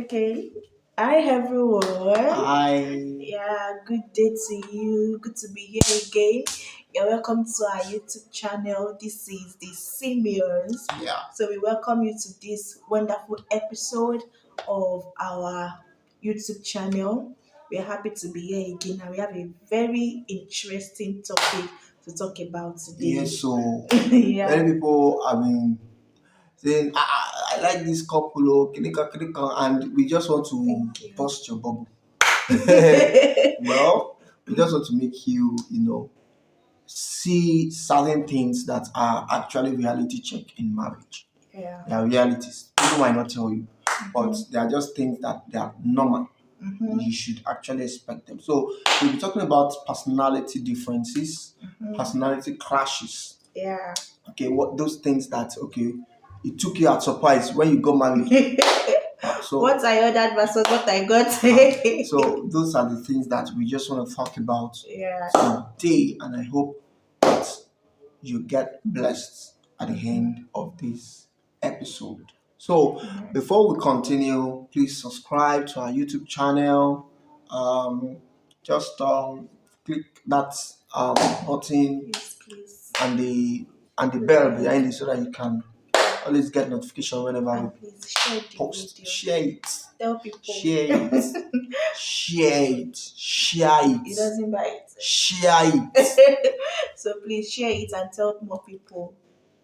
Okay. Hi everyone. I Yeah, good day to you. Good to be here again. You're welcome to our YouTube channel. This is the Simians. yeah. So we welcome you to this wonderful episode of our YouTube channel. We're happy to be here again and we have a very interesting topic to talk about today. Yes, so Yeah. many people have been saying, I like this couple, kinika, and we just want to Thank you. bust your bubble. Well, we just want to make you see certain things that are actually reality check in marriage. Yeah. They are realities. People might not tell you, but Mhm. they are just things that they are normal. You Mhm. should actually expect them. So we'll be talking about personality differences, Mhm. personality clashes. Yeah. Okay, what those things that it took you at surprise when you got married. So What I ordered versus what I got. so those are the things that we just want to talk about Yeah. today, and I hope that you get blessed at the end of this episode. So before we continue, please subscribe to our YouTube channel. Um, just click that button Yes, please. and the bell Like behind it so that you can always get notification whenever we and please share the post. video. Share it, Tell people. share it, share it, share It it, doesn't bite. share it. So please share it and tell more people,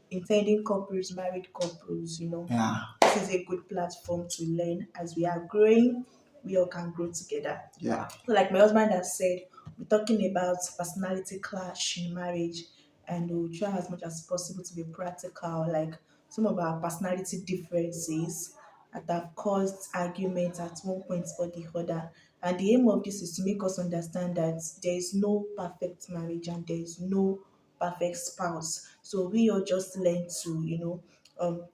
intending couples, married couples, Yeah, this is a good platform to learn as we are growing, we all can grow together. yeah, So, like my husband has said, we're talking about personality clash in marriage, and we'll try as much as possible to be practical. Like some of our personality differences that have caused arguments at one point or the other. And the aim of this is to make us understand that there is no perfect marriage and there is no perfect spouse. So we all just learn to,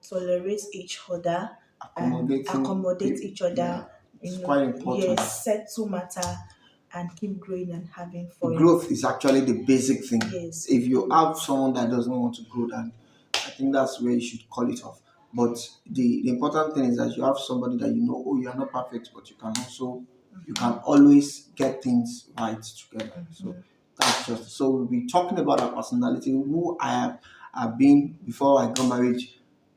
tolerate each other and accommodating. accommodate each Yeah, other, it's quite important. yes, settle matter and keep growing and having fun. Growth is actually the basic thing. Yes, If you have growth. someone that doesn't want to grow, then I think that's where you should call it off. But the important thing is that you have somebody that oh, you are not perfect, but you can always get things right together. So that's just so we'll be talking about her personality, who have been before I got married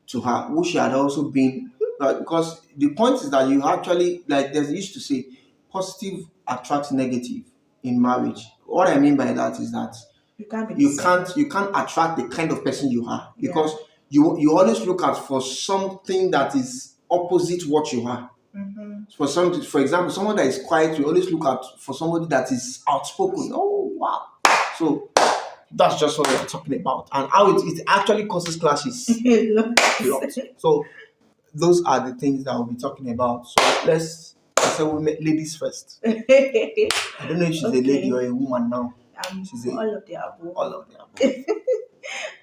to her, who she had also been. But because the point is that you actually, like there's used to say, positive attracts negative in marriage. What I mean by that is that You can't be the you same. can't attract the kind of person you are, Yeah. because you always look out for something that is opposite what you are. Mm-hmm. For example, someone that is quiet, you always look out for somebody that is outspoken. Oh wow! So that's just what we're talking about, and how it actually causes clashes a lot. So those are the things that we'll be talking about. So let's say we make ladies first. I don't know if she's a lady or Okay. a woman now. Um, She's a all of the above. all of the above.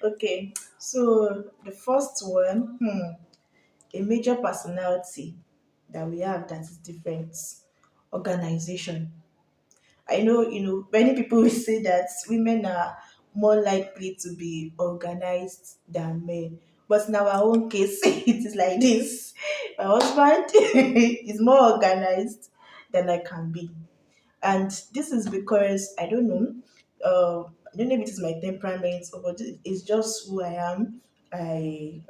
Okay. So the first one, a major personality that we have that is different. Organization. I know, many people will say that women are more likely to be organized than men. But in our own case, it is like this. My husband is more organized than I can be. And this is because I don't know. I don't know if it is my temperament or but it's just who I am. I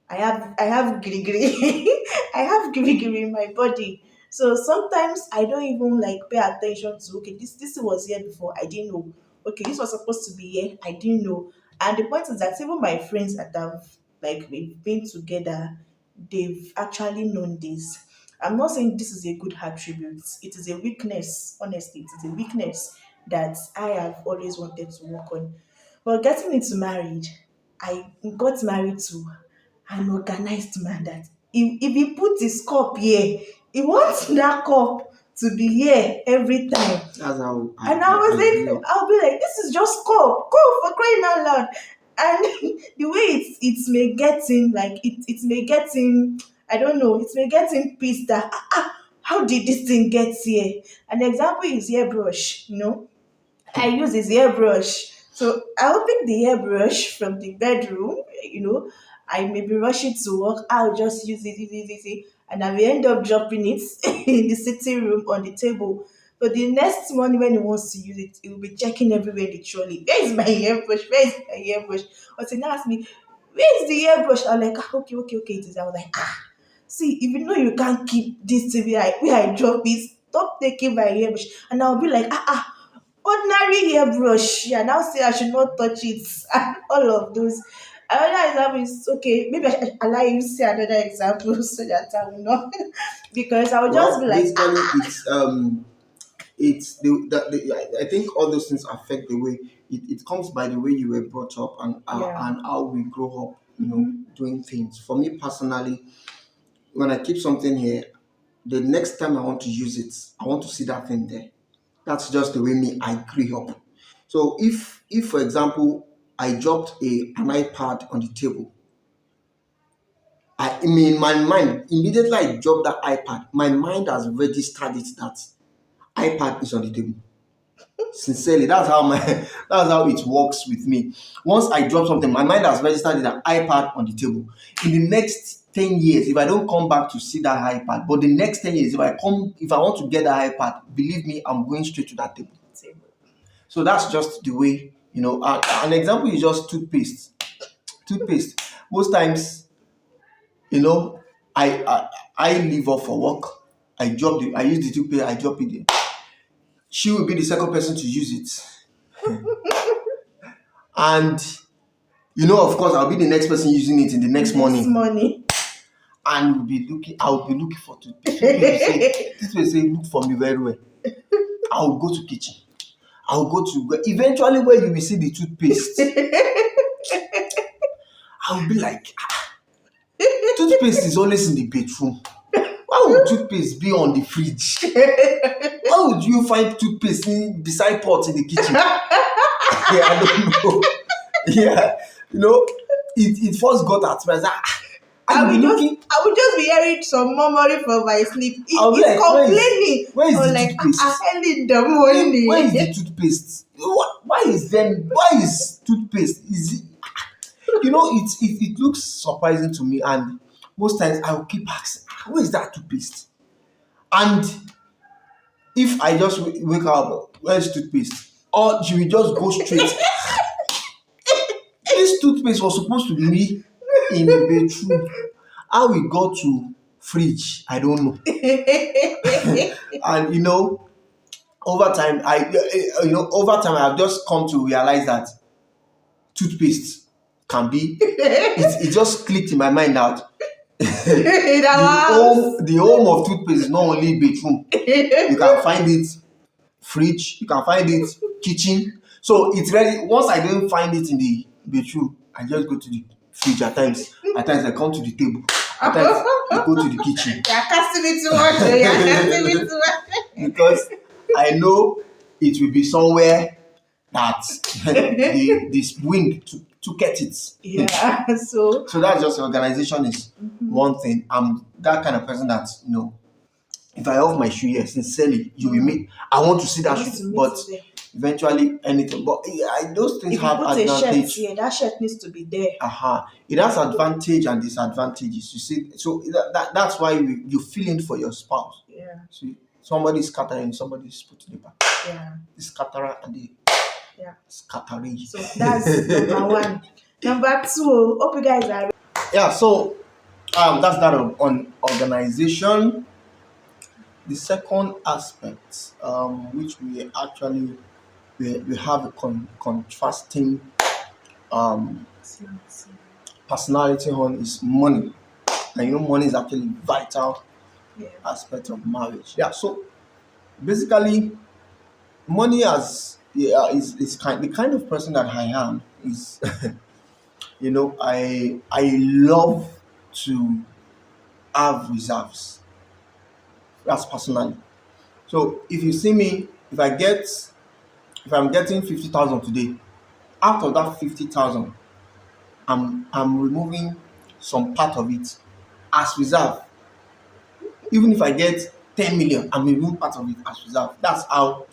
have giri. I have giri in my body. So sometimes I don't even like pay attention to, okay, this was here before, I didn't know. Okay, this was supposed to be here, I didn't know. And the point is that even my friends that have like we've been together, they've actually known this. I'm not saying this is a good attribute. It is a weakness, honestly, it is a weakness that I have always wanted to work on. But getting into marriage, I got married to an organized man that if he put his cup here, he wants that cup to be here every time. That's how And I was I grew like, up. I'll be like, this is just cup for crying out loud. And the way it may get him, like it may get him, I don't know, it may get him pissed that how did this thing get here? An example is hairbrush. I use his hairbrush. So I'll pick the hairbrush from the bedroom. I maybe rush it to work. I'll just use it, easy. and I will end up dropping it in the sitting room on the table. But the next morning when he wants to use it, he will be checking everywhere in the trolley. Where is my hairbrush? Where is my hairbrush? But he now ask me, where is the hairbrush? I'm like, okay, okay, okay, it is. I was like, see, if you know you can't keep this to where I drop it, stop taking my hairbrush. And I'll be like, ordinary hairbrush. Yeah, now say I should not touch it. And all of those. Another example is okay. Maybe I should allow you to see another example so that I will not, because I will just be Well, like, basically, it's I think all those things affect the way it comes by the way you were brought up yeah. and how we grow up, Mm-hmm. doing things. For me personally, when I keep something here, the next time I want to use it, I want to see that thing there. That's just the way me I grew up. So if for example I dropped an iPad on the table, I mean my mind immediately I dropped that iPad, my mind has registered it that iPad is on the table. Sincerely, that's how my that's how it works with me. Once I drop something, my mind has registered it an iPad on the table. In the next 10 years, if I don't come back to see that iPad, but the next 10 years, if I want to get that iPad, believe me, I'm going straight to that table. So that's just the way, an example is just toothpaste. Toothpaste. Most times, you know, I leave off for work. I use the toothpaste, I drop it there. She will be the second person to use it. And of course, I'll be the next person using it in the next Next morning. money. And I'll be looking for toothpaste. Toothpaste say, look for me very well. I'll go to kitchen. I'll go to eventually where you will see the toothpaste. I'll be like, toothpaste is always in the bedroom. Why would toothpaste be on the fridge? Why would you find toothpaste beside pot in the kitchen? Yeah, I don't know. Yeah, it first got at me. I was like, I I will will be just looking. I will just be hearing some murmuring from my sleep. I'll be It's like, complaining. where is Or the like toothpaste? early in the Where is morning. the toothpaste? Why is toothpaste? Is it? It looks surprising to me, and most times I will keep asking, where is that toothpaste? And if I just wake up, where's toothpaste? Or she will just go straight. This toothpaste was supposed to be in the bedroom. How we got to fridge, I don't know. And over time I've just come to realize that toothpaste can be. It just clicked in my mind that In the our house. home the home of toothpaste is not only bedroom. You can find it fridge, you can find it kitchen. So it's ready. Once I don't find it in the bedroom, I just go to the fridge at times. At times I come to the table. At times I go to the kitchen. You're casting me too much. You're casting me too much. Because I know it will be somewhere that this wind to get it. Yeah. So So that's just organization is one thing. I'm that kind of person that if I off my shoe here, sincerely, you will meet. I want to see I that want shoe, to meet but you there. eventually anything. But those things If you have put a shirt advantage. here, that shirt needs to be there. It has advantage and disadvantages. You see, so that's why you feel in for your spouse. Yeah. See, somebody's scattering, somebody's putting it back. Yeah. The scatterer and the Yeah. scattering. So that's number one. Number two, hope you guys are Yeah. So that's that on organization. The second aspect, which we have a contrasting um, ready. personality on, is money. And money is actually vital Yeah. aspect of marriage. Yeah. So basically, money is the kind of person that I am is I love to have reserves. That's personally. So if you see me, if I'm getting 50,000 today, out of that 50,000, I'm removing some part of it as reserve. Even if I get 10 million, I'm removing part of it as reserve. That's how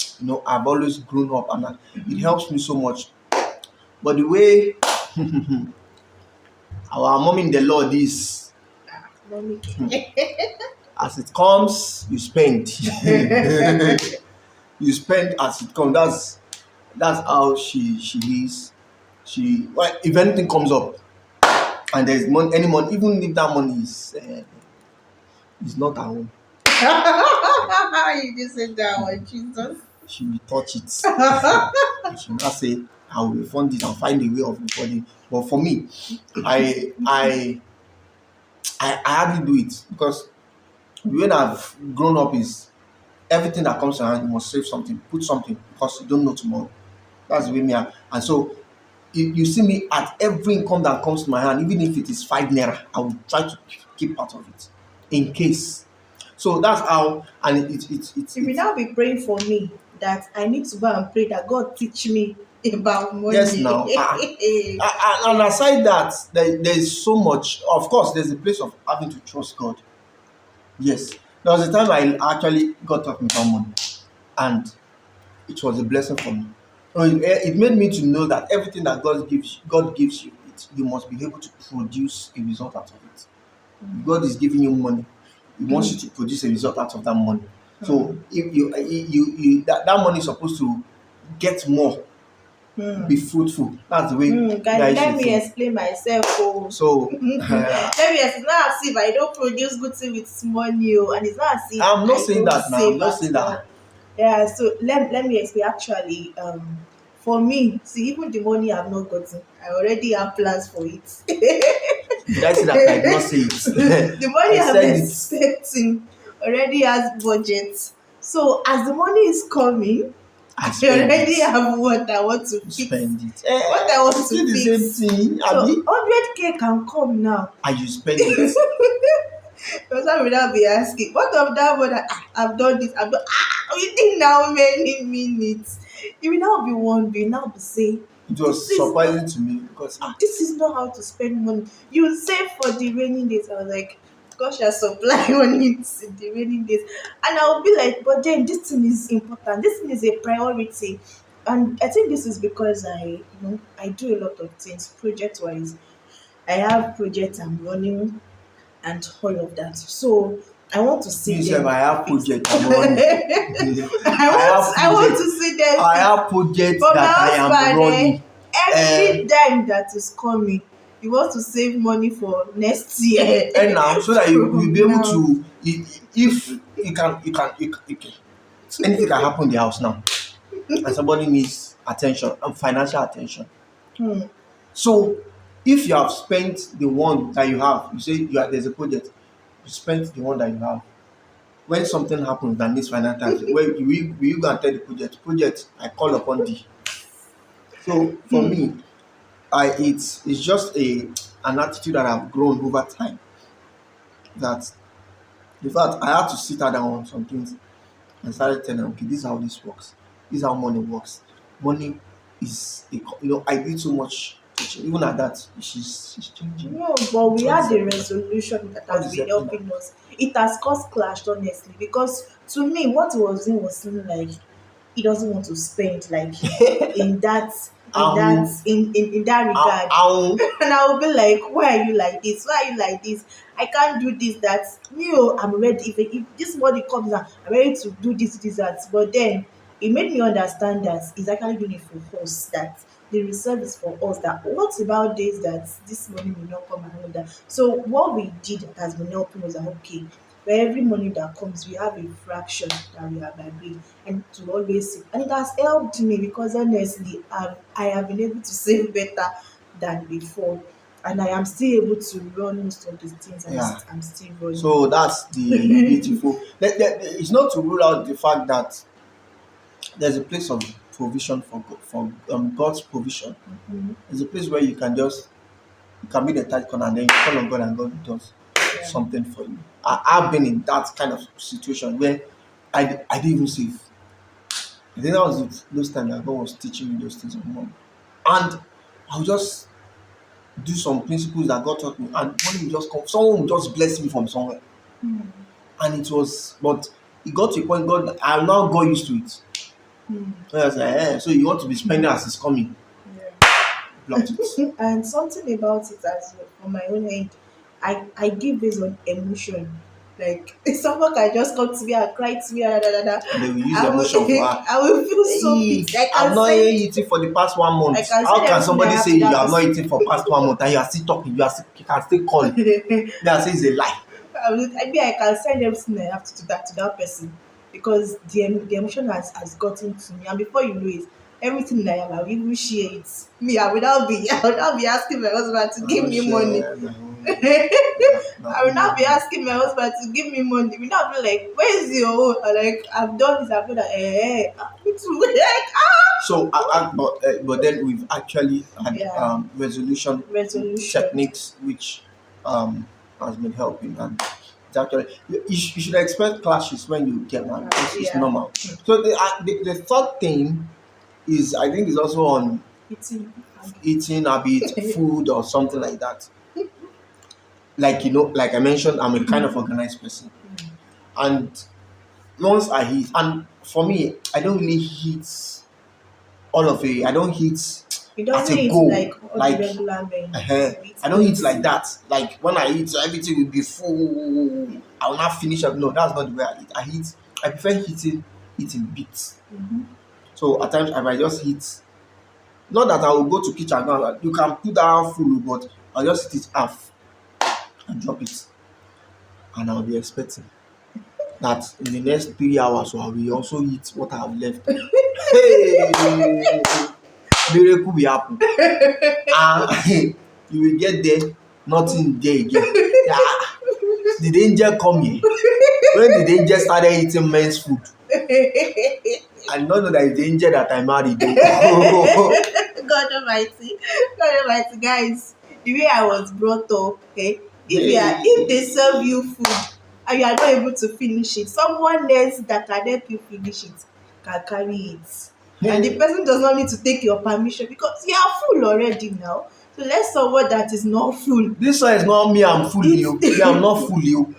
I've always grown up, and it helps me so much. But the way our mom in the Lord is, Mommy. As it comes, you spend. You spend as it comes. That's how she is. Well, if anything comes up and there's money, any money, even if that money is not her own, You just said that one, Jesus. she will touch it. She will not say, "I will refund it and find a way of refunding." But for me, I I I hardly do it because the way I've grown up is everything that comes around, you must save something, put something because you don't know tomorrow. That's the way me are. And so you see me at every income that comes to my hand, even if it is 5 naira, I will try to keep part of it in case. So that's how, and You will now be praying for me that I need to go and pray that God teach me about yes money. now. And aside that, there is so much. Of course, there's a place of having to trust God. Yes, there was a time I actually got talking about money, and it was a blessing for me. So it made me to know that everything that God gives you, you must be able to produce a result out of it. God is giving you money. He wants you to produce a result out of that money. So if that money is supposed to get more, be fruitful. That's the way Guys, guys let should me think. explain myself. Oh. So Let me explain. It's not as if I don't produce good thing with money, oh, and it's not as if I'm not I saying don't that now. I'm save just at saying all. that. Yeah, so let me explain. Actually, for me, see, even the money I've not gotten, I already have plans for it. Did I say that? I did not say it. The money I I'm said it. expecting already has budget. So as the money is coming, I I spend already it. have what I want to You fix. spend it. What I want It's to still the same fix. thing, So Abi. 100K can come now. And you spend it. Because I will now be asking, what of that one? I've done this, I've done within now many minutes. You will now be wondering, you will now be saying, It this was is not surprising to me because this is not how to spend money. You save for the raining days. I was like, God shall supply on it in the raining days. And I'll be like, but then this thing is important. This thing is a priority. And I think this is because I do a lot of things project wise. I have projects I'm running and all of that. So I want to see me sef them I have fixed. project I'm running. I want to see them I fixed. have project But my that I am husband, running. every dime that is coming, he wants to save money for next year. And now so that you will From be able now. to if you can anything can happen in the house now and somebody needs attention and financial attention. Hmm. So if you have spent the one that you have, you say there's a project, you spent the one that you have. When something happens that needs financial, where will you go and tell the project, I call upon thee. So for me, it's just an attitude that I've grown over time. That in fact I had to sit her down on some things and started telling her, okay, this is how this works. This is how money works. Money is I did so much teaching. Even at that, she's changing. No, but we God is had a helping her. resolution that God has is been helping her. helping us. It has caused clash, honestly, because to me, what he was doing was seeming like he doesn't want to spend, like in that, Um, in that regard. um, And I will be like, why are you like this? Why are you like this? I can't do this, that. I'm ready. If this money comes out, I'm ready to do this, that. But then it made me understand that he's actually doing it for us, that the reserve is for us. That what about days that this money will not come and all that. So what we did that has been helping us that okay, for every money that comes, we have a fraction that we have agreed and to always save. And it has helped me because honestly, I have been able to save better than before. And I am still able to run most of the things yeah. I'm still running. So that's the beautiful. It's not to rule out the fact that there's a place of provision for God's provision. Mhm. There's a place where you can be the tight corner and then you call on God and God does Yeah. something for you. I've been in that kind of situation where I didn't even save. I think that was those times that God was teaching me those things on money. And I'll just do some principles that God taught me, and money will just come. Someone will just bless me from somewhere. Mm. And but it got to a point, I now got used to it. Mm. So I was like, so you want to be spending as it's coming, Yeah. block it. And something about it as well, from my own end, I give based on emotion. Like if someone can just come to me and cry to me and And they will use I will emotion for her. I will feel so Hey, pity. I I've can not send eaten for the past 1 month. I can How send can everything I somebody have say to you that have not person. eaten for past 1 month and you are still talking? You can still call me. That says a lie. I can send everything I have to that person because the emotion has gotten to me, and before you know it, everything I have, I will even share it. Me, I will not be asking my husband to I give will me money. share my own. My I will own not be money. asking my husband to give me money. We not be like, where's your own? Or like, I've done this, I've done that. Me too. Like, So, but then we've actually had yeah, resolution resolution. techniques which has been helping, and it's actually you should expect clashes when you get married. It's Yeah, normal. So the third thing is, I think, is also on eating. eating habit, food, or something like that. Like, like I mentioned, I'm a kind of organized person, and once I eat, and for me, I don't really eat all of it. I don't eat You at don't a eat go. like all the Like, regular men. uh You eat I don't eat like plenty. that. Like when I eat, everything will be full. I will not finish up. No, that's not the way I eat. I prefer eating bits. So at times I might just eat. Not that I will go to kitchen and you can put that full, but I'll just eat it half and drop it, and I'll be expecting that in the next 3 hours, so I will also eat what I have left. Hey, miracle will happen. And you will get there, nothing there again. Ah, did the angel come here? When did the angel started eating men's food? I did not know that it's the angel that I married though. God Almighty, God Almighty, guys. The way I was brought up, okay. If Hey, they serve you food and you are not able to finish it, someone else that can help you finish it can carry it, and the hey. person does not need to take your permission because you are full already now. So let someone that is not full This one is not me, I'm full you. Me, I'm eat. not full you.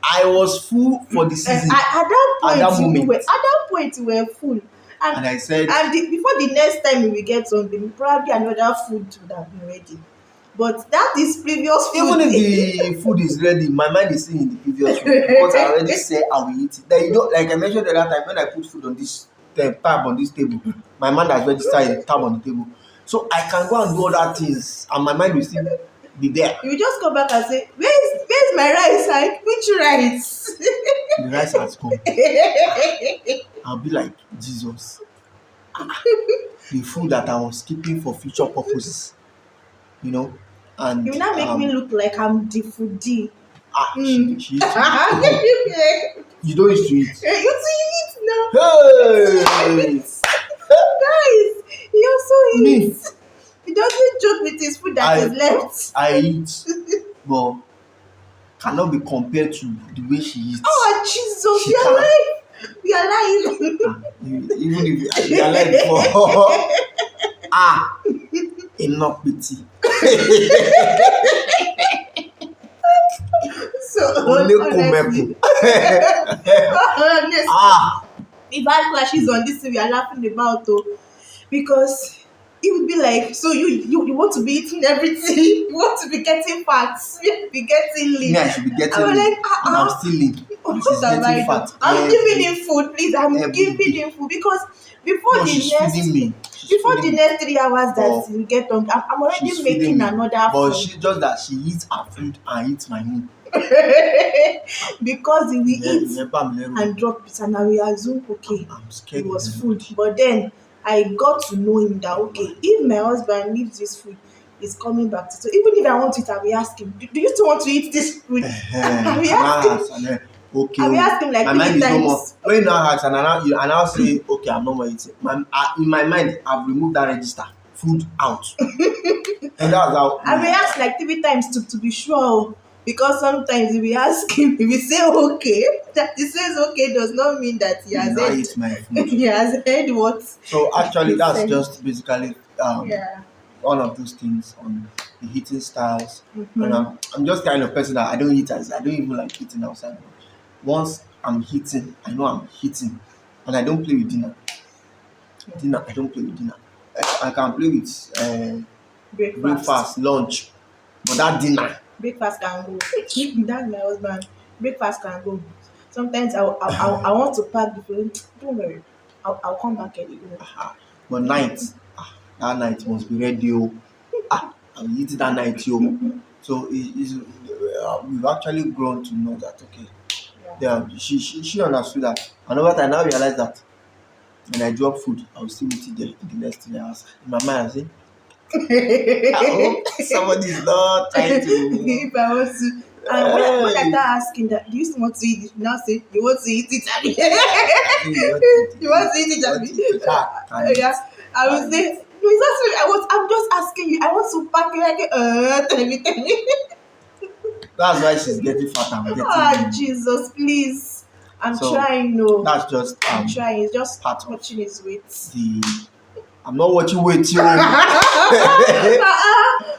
I was full for the season At that at point that you were moment. at that point you were full, and And I said, before the next time you will get something, probably another food would have been ready, but that is previous even food. if the food is ready, my mind is still in the previous food because I already said I will eat it. Then like I mentioned the other time, when I put food on this tab on this table, my mind has already started the tab on the table. So I can go and do other things, and my mind will still be there. You will just come back and say, where's my rice? Like, which rice? The rice has gone. I'll be like, Jesus, the food that I was keeping for future purposes, you know, You and will not make me look like I'm the foodie. she used to eat. Like, You don't used to eat. you see it now. Hey, Guys, he also me, eats. He doesn't joke with his food that is I left. I eat, but cannot be compared to the way she eats. Oh Jesus, She we are can't. alive. We are alive. Even if you are like for enough pity. So Only kumeku. honestly, honestly, ah, we've had clashes on this thing we are laughing about though. Because it would be like, so you want to be eating everything, you want to be getting fat, you want to be getting me, lean. I should be getting I'm lean, like, and I'm still lean, and she's what have getting I done? fat I'm giving him food, please. I'm every giving day. him food because before No, the she's feeding next me. She's before feeding the me. next 3 hours that But you get on, I'm she's already feeding making me. another But food. she just that she eats her food and eats my own. Because he will eat Yeah, bam, and drop it, and I will assume okay, I'm he scared was very full. much. But then I got to know him that Very okay, much. if my husband leaves this food, he's coming back to, so even if I want to eat, I will ask him, do you still want to eat this food? I will And ask I him, ask, and then, okay, I will oh, ask him like my three mind is no more. times. When you now ask, and I now say, okay, I'm no more eating. In my mind, I've removed that register. Food out. And that's how I will me. ask like 3 times to be sure, because sometimes if we ask him, if we say okay, that he says okay does not mean that he You has now heard eat my food. he has heard what So actually, he that's said. just basically Yeah. one of those things on the eating styles. And Mm-hmm. I'm just kind of person that I don't even like eating outside. Once I'm eating, I know I'm eating, and I don't play with dinner. I don't play with dinner. I can play with Breakfast. breakfast, lunch, but that dinner, Breakfast can go. That's my husband. breakfast can go. Sometimes I want to pack the food. Don't worry, I'll come back early. Ah, but night, that night must be ready. Oh. I will eat it that night, yo. So we've actually grown to know that okay. Yeah. Yeah, she understood that. And over time, I now realize that when I drop food, I will still eat it there in the next 3 hours. In my mind, I say, I hope somebody is not trying to, If I want to, and when I hey, start asking that, do you still want to eat it? You now say you want to eat it, Abby. I think you want to eat You want to eat it. it, You want to Abby. eat it. Can Yeah, eat. I will Can say eat. no. It's not really. I'm just asking you. I want to pack it like tell me. That's why she's getting fat. I'm getting Ah, lean. Jesus, please. I'm So trying. No, that's just I'm trying. It's just part of watching his weight. the. I'm not watching with you.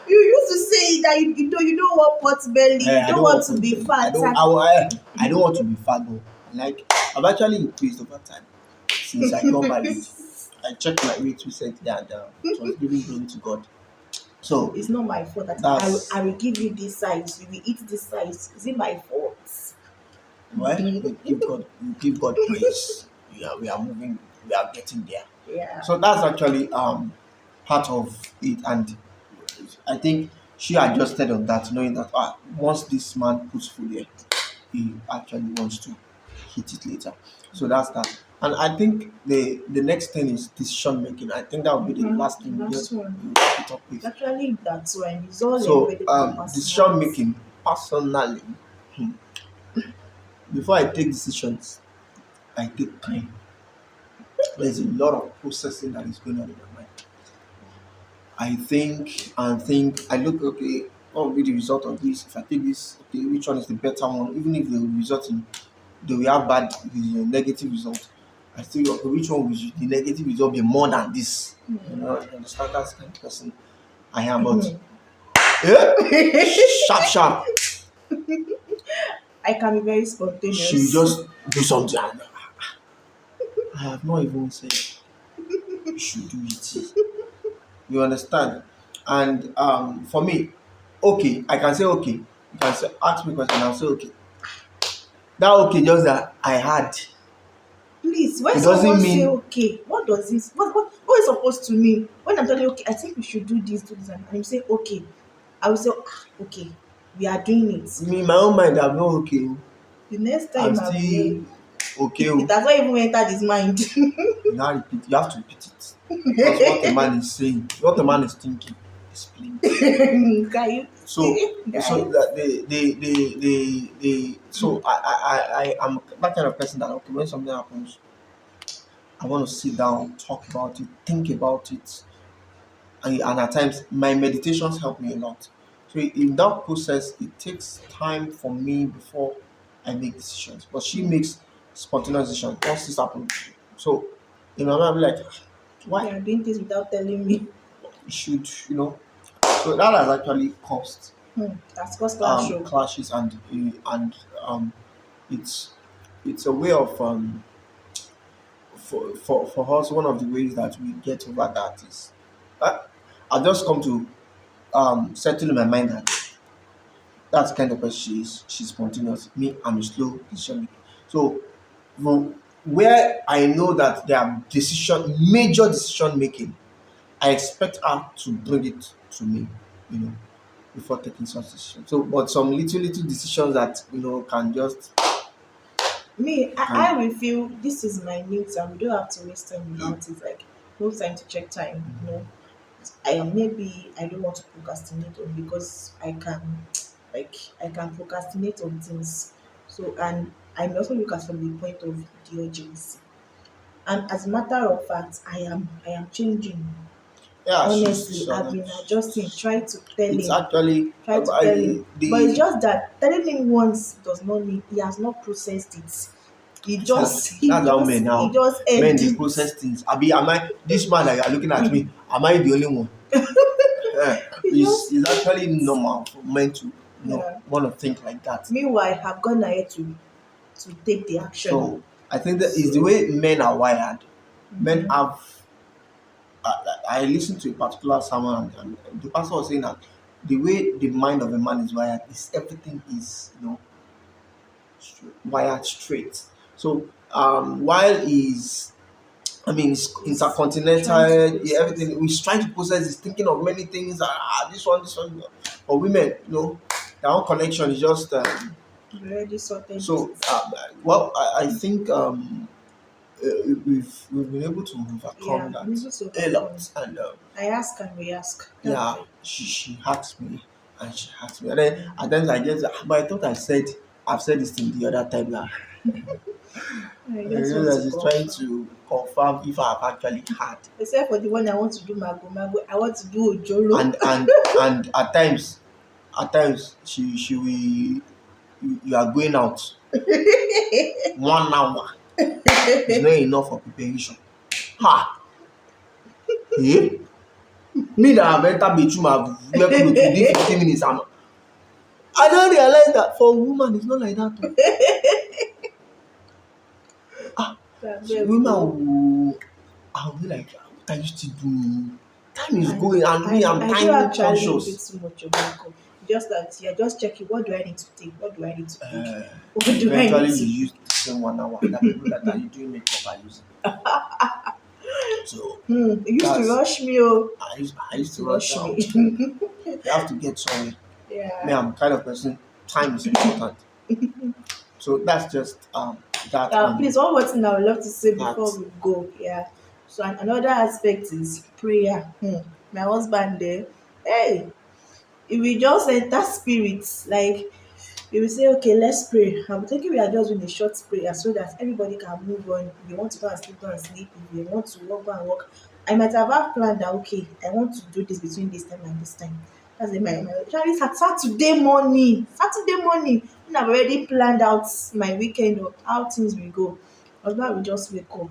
You used to say that you don't want pot belly, you I don't don't want want to pot be belly. fat. I don't want to be fat though. Like I've actually increased over time since I got married. I checked my weight recently and it was giving glory to God. So It's not my fault that that's I will give you this size, you will eat this size. Is it my fault? why we give God praise. We are moving, we are getting there. Yeah. So that's actually part of it, and I think she adjusted on that, knowing that once this man puts food here, he actually wants to hit it later. So that's that. And I think the next thing is decision making. I think that would be the last thing Last one. we wrap it up with. Actually, that's one. It's all So embedded in our decision personality. making personally, hmm, before I take decisions, I take time. There's a lot of processing that is going on in my mind. I think and think. I look, okay, what will be the result of this? If I take this, okay, which one is the better one? Even if they will result in, they will have bad negative result. I still, okay, which one will the negative result be more than this? You understand that's the kind of person I am. But yeah, sharp, sharp. I can be very She will spontaneous. just do something. And I have not even said you should do it. You understand? And for me, okay, I can say okay. You can say ask me a question, I'll say okay. That okay just that I had. Please, when It doesn't someone say mean okay, what does this what is supposed to mean? When I'm telling you okay, I think we should do this, and you say okay, I will say okay, we are doing it. me in my own mind I'm not okay. Oh. The next I'm time I will hear still you, okay. it Oh. has not even entered his mind. You now repeat, you have to repeat it. Because what a man is saying, what a man is thinking is plenty. Guys, So so guys. that the so I am that kind of person that okay when something happens, I want to sit down, talk about it, think about it, and at times my meditations help me a lot. So in that process, it takes time for me before I make decisions. But she makes spontaneous decisions once this happens. So in my mind, I'm like, You why are doing this without telling me. you should, you know? So that has actually caused That's cause class show. clashes, and it's it's a way of for us, one of the ways that we get over that is uh, I just come to settle in my mind that that's the kind of person she is. She's spontaneous. Me, I'm a slow decision maker. So where I know that there are major decision making, I expect her to bring it to me, you know, before taking such decisions. So, but some little decisions that can just Me, can I will feel this is my needs and we don't have to waste time about it. Like no time to check time. No, I am maybe I don't want to procrastinate on because I can procrastinate on things. So and I may also look at from the point of the urgency. And as a matter of fact, I am changing. yeah. Honestly, I've been adjusting, It's actually try to tell him. But it's the just that telling him once does not mean he has not processed it. that's how men He now. just Men aimed they it. process things. Abi, am I this man that you are looking at me? Am I the only one? He It's just actually normal for men to yeah. want to think like that. Meanwhile, I've gone ahead to take the action. So I think that is the So way men are wired. Men have. I listened to a particular sermon, and the pastor was saying that the way the mind of a man is wired is everything is wired straight. So while he's it's He's trying to intercontinental, yeah, process. everything he's trying to process, he's thinking of many things. This one. But women, their own connection is just We already sorted so. it. Well, I think we've been able to overcome Yeah, I'm that able to a overcome. lot, and I ask and we ask. That's yeah, it. she hacks me, and she hacks me, and then at times I just, but I thought I've said this thing the other time now. I I just know want that to she's trying confirm. to confirm if I've actually had, Except for the one I want to do mago mago. I want to do ojoro. and at times she will, you are going out 1 hour is not enough for preparation. Ha! Eh? Me that have entered bedroom, have wear clothes within 15 minutes. I don't realize that for a woman it's not like that. Oh. Ah, so Abeg women o. will, I'll be like, what are you still doing? Time is And going, and me, I'm I do time actually do conscious. too much of makeup. Just that you're just checking what do I need to take? What do I need to take? Uh, What do I need Eventually, to you use the same 1 hour that people that are doing makeup are using. So It used to that's rush me oh. I It used used to to rush rush down. me. You have to get somewhere. Me, Yeah. I'm kind of person. Time is important. So that's just that Please, and one more thing I would love to say before that. we go. Yeah. So another aspect is prayer. My husband there, hey, if we just enter spirits, like we will say, okay, let's pray. I'm thinking we are just doing a short prayer so that everybody can move on. If you want to go and sleep, go and sleep. If you want to work, go and work. I might have had planned that, okay, I want to do this between this time and this time. That's it, my actually Saturday morning. Saturday morning, when I've already planned out my weekend or how things will go. Husband will just wake up.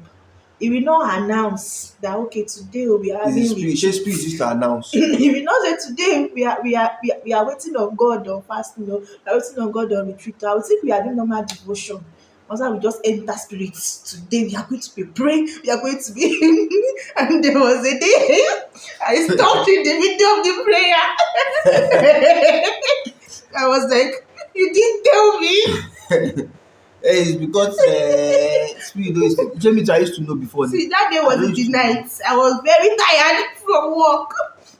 He will not announce that okay, today we'll be Is the having spirit? Shey retreat. spirit used to announce. If you know say today we are waiting on God on fasting o, we are waiting on God on retreat o, I would think we are doing normal devotion. Once we just enter spirit, today we are going to be praying, we are going to be and there was a day I stopped in the middle of the prayer. I was like, you didn't tell me. It's because spirit don used to. Shey me too, I used to know before. See, that day I was don't in used the to know. night. I was very tired from work.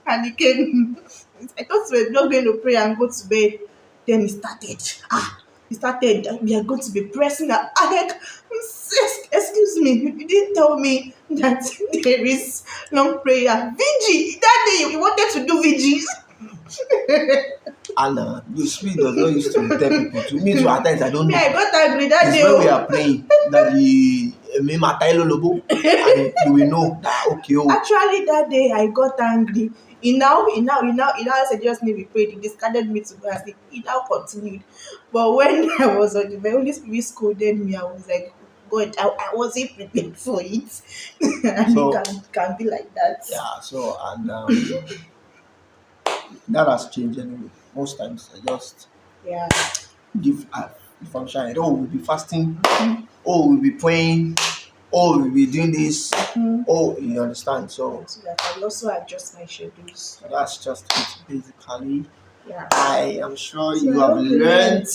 And he came. I thought we were just going to pray and go to bed. Then he started. He started. We are going to be pressing. I like, excuse me, you didn't tell me that there is long prayer. Vigil. That day you wanted to do vigil. And the spirit does not used to tell people to me too. At times I don't Me, know. I got angry that It's day. when we Oh. are praying that the me Matailo Lobo, and you will know that okay, oh, Actually, that day I got angry. He now suggest me we prayed. He discarded me to go and sleep. He now continued. But when I was on the Holy Spirit scolded me, I was like, God, I wasn't prepared for it. And it so can be like that. yeah, so and that has changed anyway. Most times I just Yeah. give the function. Oh, we'll be fasting. Oh, we'll be praying. Oh, we'll be doing this. Mhm. Oh, you understand? Yeah, So so that I will also adjust my schedules. that's just it, basically. Yeah. I am sure So you I have hope we learned. learned.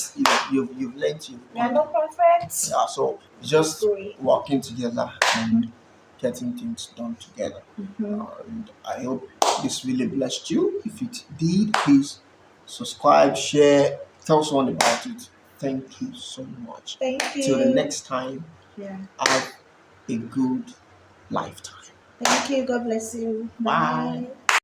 You've learned. You've We are gone. not perfect. Yeah. So We're just growing. working together and getting things done together. And I hope this really blessed you. If it did, please subscribe, share, tell someone about it. Thank you so much. Thank Till the you. next time, Yeah. have a good lifetime. Thank you. God bless you. Bye. Bye.